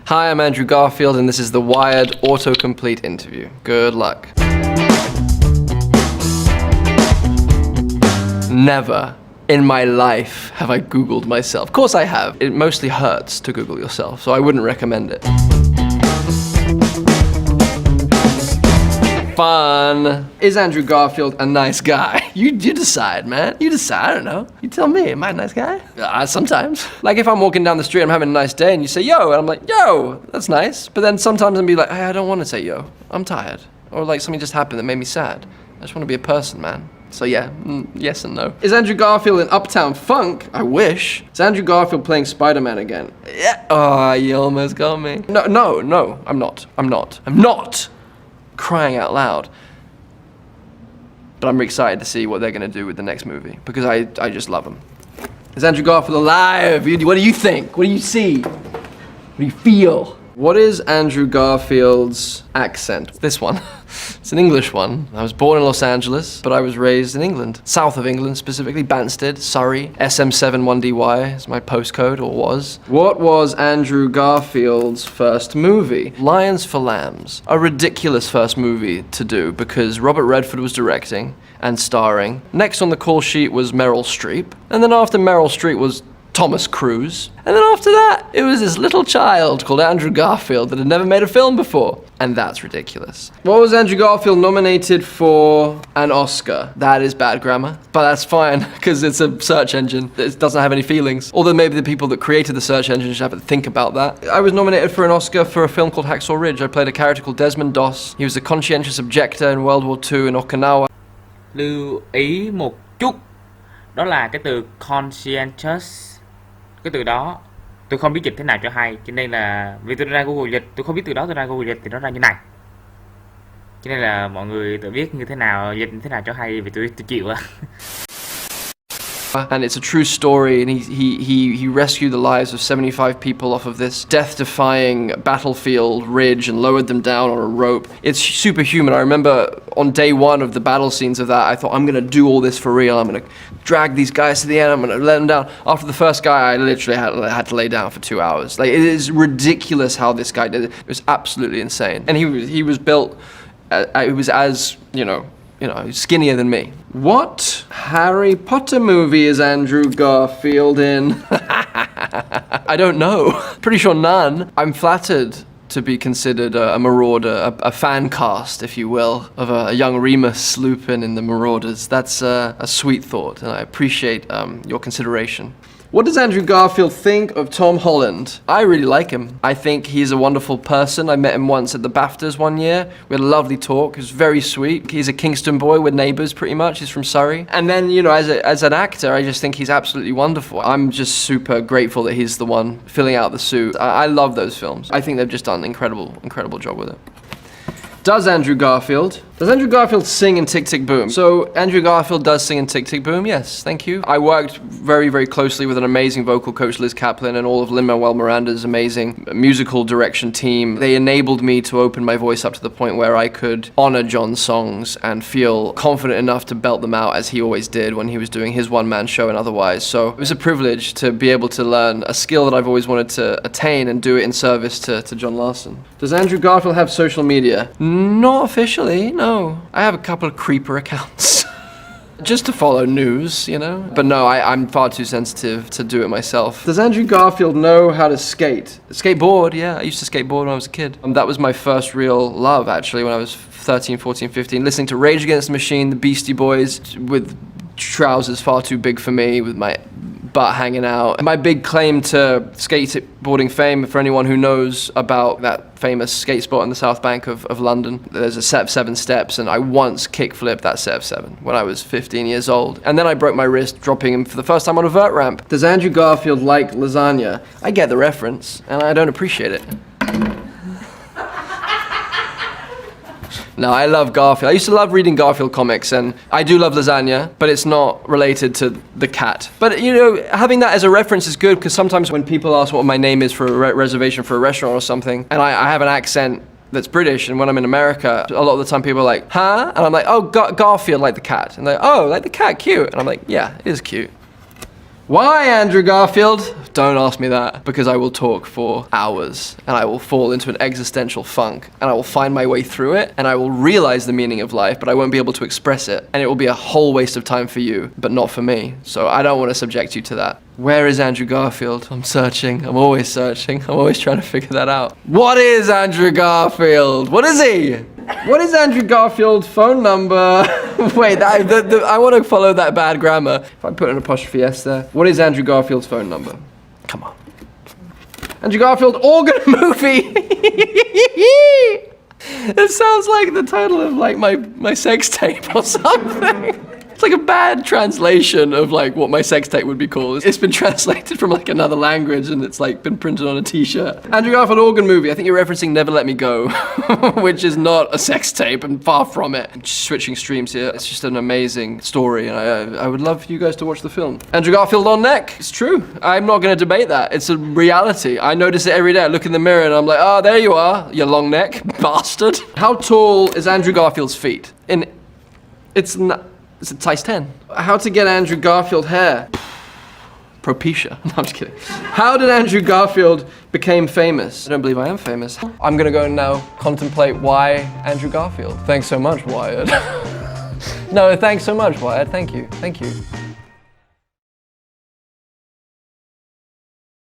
Hi, I'm Andrew Garfield, and this is the Wired autocomplete interview. Good luck. Never in my life have I Googled myself. Of course I have. It mostly hurts to Google yourself, so I wouldn't recommend it. Fun. Is Andrew Garfield a nice guy? You decide, man. You decide, I don't know. You tell me, am I a nice guy? Sometimes. Like if I'm walking down the street, I'm having a nice day, and you say, yo, and I'm like, yo, that's nice. But then sometimes I'll be like, hey, I don't want to say yo. I'm tired. Or like something just happened that made me sad. I just want to be a person, man. So yeah, yes and no. Is Andrew Garfield in Uptown Funk? I wish. Is Andrew Garfield playing Spider-Man again? Yeah. Oh, you almost got me. No, I'm not. Crying out loud. But I'm excited to see what they're gonna do with the next movie because I just love them. Is Andrew Garfield alive? What do you think? What do you see? What do you feel? What is Andrew Garfield's accent? This one. It's an English one. I was born in Los Angeles, but I was raised in England. South of England, specifically Banstead, Surrey. SM71DY is my postcode, or was. What was Andrew Garfield's first movie? Lions for Lambs. A ridiculous first movie to do because Robert Redford was directing and starring. Next on the call sheet was Meryl Streep. And then after Meryl Streep was Thomas Cruise. And then after that, it was this little child called Andrew Garfield that had never made a film before. And that's ridiculous. What was Andrew Garfield nominated for an Oscar? That is bad grammar, but that's fine, because it's a search engine. It doesn't have any feelings. Although maybe the people that created the search engine should have to think about that. I was nominated for an Oscar for a film called Hacksaw Ridge. I played a character called Desmond Doss. He was a conscientious objector in World War II in Okinawa. Lưu ý một chút, đó là cái từ conscientious. Cái từ đó tôi không biết dịch thế nào cho hay, cho nên là vì tôi ra Google dịch, tôi không biết từ đó, tôi ra Google dịch thì nó ra như này, cho nên là mọi người tự biết như thế nào, dịch như thế nào cho hay, vì tôi chịu á. And it's a true story, and he rescued the lives of 75 people off of this death-defying battlefield ridge and lowered them down on a rope. It's superhuman. I remember on day one of the battle scenes of that, I thought, I'm gonna do all this for real. I'm gonna drag these guys to the end, I'm gonna let them down. After the first guy, I literally had to lay down for 2 hours. Like, it is ridiculous how this guy did it. It was absolutely insane. And he was built, he was as, you know, skinnier than me. What Harry Potter movie is Andrew Garfield in? I don't know. Pretty sure none. I'm flattered to be considered a marauder, a fan cast, if you will, of a young Remus Lupin in the Marauders. That's a sweet thought, and I appreciate your consideration. What does Andrew Garfield think of Tom Holland? I really like him. I think he's a wonderful person. I met him once at the BAFTAs one year. We had a lovely talk. He was very sweet. He's a Kingston boy. We're neighbors pretty much. He's from Surrey. And then, you know, as an actor, I just think he's absolutely wonderful. I'm just super grateful that he's the one filling out the suit. I love those films. I think they've just done an incredible job with it. Does Andrew Garfield sing in Tick, Tick, Boom? So Andrew Garfield does sing in Tick, Tick, Boom, yes, thank you. I worked very closely with an amazing vocal coach, Liz Kaplan, and all of Lin-Manuel Miranda's amazing musical direction team. They enabled me to open my voice up to the point where I could honor John's songs and feel confident enough to belt them out as he always did when he was doing his one-man show and otherwise. So it was a privilege to be able to learn a skill that I've always wanted to attain and do it in service to John Larson. Does Andrew Garfield have social media? Not officially, no. I have a couple of creeper accounts. Just to follow news, you know? But no, I'm far too sensitive to do it myself. Does Andrew Garfield know how to skate? Skateboard, yeah. I used to skateboard when I was a kid. That was my first real love, actually, when I was 13, 14, 15. Listening to Rage Against the Machine, the Beastie Boys, with trousers far too big for me, with my butt hanging out. My big claim to skateboarding fame, for anyone who knows about that famous skate spot in the South Bank of London, there's a set of 7 steps, and I once kickflipped that set of 7 when I was 15 years old. And then I broke my wrist dropping him for the first time on a vert ramp. Does Andrew Garfield like lasagna? I get the reference, and I don't appreciate it. No, I love Garfield. I used to love reading Garfield comics, and I do love lasagna, but it's not related to the cat. But, you know, having that as a reference is good, because sometimes when people ask what my name is for a reservation for a restaurant or something, and I have an accent that's British, and when I'm in America, a lot of the time people are like, huh? And I'm like, oh, Garfield, like the cat. And they're like, oh, like the cat, cute. And I'm like, yeah, it is cute. Why, Andrew Garfield? Don't ask me that, because I will talk for hours, and I will fall into an existential funk, and I will find my way through it, and I will realize the meaning of life, but I won't be able to express it, and it will be a whole waste of time for you, but not for me. So I don't want to subject you to that. Where is Andrew Garfield? I'm searching. I'm always searching. I'm always trying to figure that out. What is Andrew Garfield? What is he? What is Andrew Garfield's phone number? Wait, I want to follow that bad grammar. If I put an apostrophe S there. What is Andrew Garfield's phone number? Come on. Andrew Garfield organ movie. It sounds like the title of like my sex tape or something. It's like a bad translation of like what my sex tape would be called. It's been translated from like another language and it's like been printed on a t-shirt. Andrew Garfield organ movie. I think you're referencing Never Let Me Go, which is not a sex tape and far from it. I'm just switching streams here. It's just an amazing story and I would love for you guys to watch the film. Andrew Garfield on neck. It's true. I'm not going to debate that. It's a reality. I notice it every day. I look in the mirror and I'm like, oh, there you are, you long neck bastard. How tall is Andrew Garfield's feet? It's a size 10. How to get Andrew Garfield hair? Propecia. No, I'm just kidding. How did Andrew Garfield become famous? I don't believe I am famous. I'm gonna go now contemplate why Andrew Garfield. Thanks so much, Wyatt. No, thanks so much, Wyatt. Thank you. Thank you.